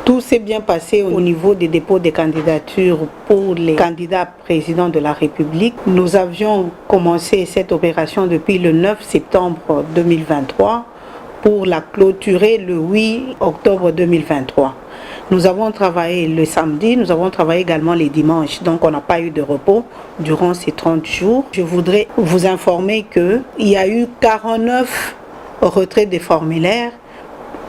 Tout s'est bien passé au niveau des dépôts des candidatures pour les candidats présidents de la République. Nous avions commencé cette opération depuis le 9 septembre 2023 pour la clôturer le 8 octobre 2023. Nous avons travaillé le samedi, nous avons travaillé également les dimanches, donc on n'a pas eu de repos durant ces 30 jours. Je voudrais vous informer qu'il y a eu 49 retraits des formulaires,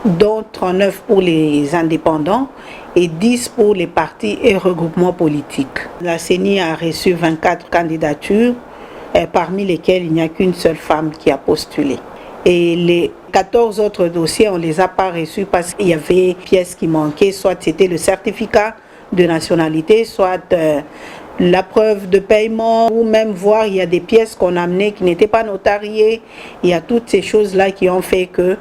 dont 39 pour les indépendants et 10 pour les partis et regroupements politiques. La CENI a reçu 24 candidatures, parmi lesquelles il n'y a qu'une seule femme qui a postulé. Et les 14 autres dossiers, on ne les a pas reçus parce qu'il y avait des pièces qui manquaient, soit c'était le certificat de nationalité, soit la preuve de paiement, ou même voir il y a des pièces qu'on a amenées qui n'étaient pas notariées. Il y a toutes ces choses-là qui ont fait que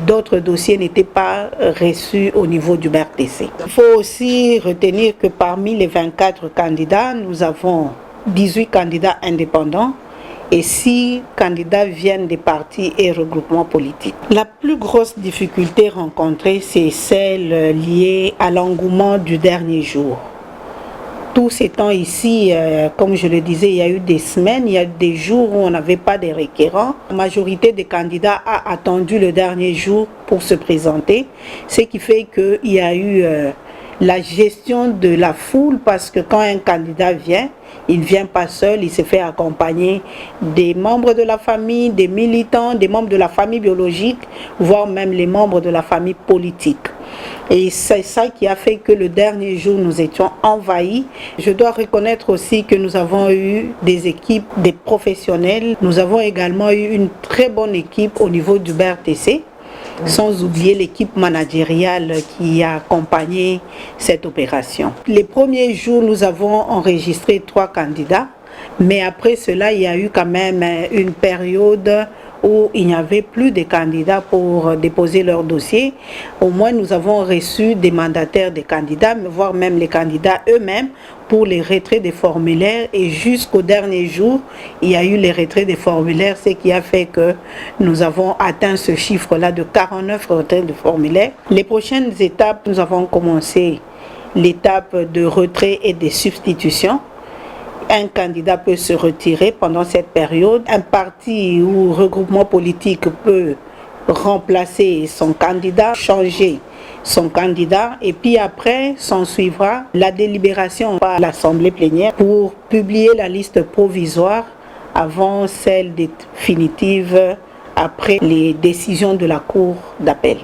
d'autres dossiers n'étaient pas reçus au niveau du BRTC. Il faut aussi retenir que parmi les 24 candidats, nous avons 18 candidats indépendants et 6 candidats viennent des partis et regroupements politiques. La plus grosse difficulté rencontrée, c'est celle liée à l'engouement du dernier jour. Tous ces temps ici, comme je le disais, il y a eu des semaines, il y a des jours où on n'avait pas de requérants. La majorité des candidats a attendu le dernier jour pour se présenter, ce qui fait qu'il y a eu la gestion de la foule, parce que quand un candidat vient, il ne vient pas seul, il se fait accompagner des membres de la famille, des militants, des membres de la famille biologique, voire même les membres de la famille politique. Et c'est ça qui a fait que le dernier jour, nous étions envahis. Je dois reconnaître aussi que nous avons eu des équipes, des professionnels. Nous avons également eu une très bonne équipe au niveau du BRTC, sans oublier l'équipe managériale qui a accompagné cette opération. Les premiers jours, nous avons enregistré 3 candidats, mais après cela, il y a eu quand même une période où il n'y avait plus de candidats pour déposer leur dossier. Au moins, nous avons reçu des mandataires des candidats, voire même les candidats eux-mêmes, pour les retraits des formulaires. Et jusqu'au dernier jour, il y a eu les retraits des formulaires, ce qui a fait que nous avons atteint ce chiffre-là de 49 retraits de formulaires. Les prochaines étapes, nous avons commencé l'étape de retrait et de substitution. Un candidat peut se retirer pendant cette période. Un parti ou regroupement politique peut remplacer son candidat, changer son candidat, et puis après s'en suivra la délibération par l'Assemblée plénière pour publier la liste provisoire avant celle définitive après les décisions de la Cour d'appel.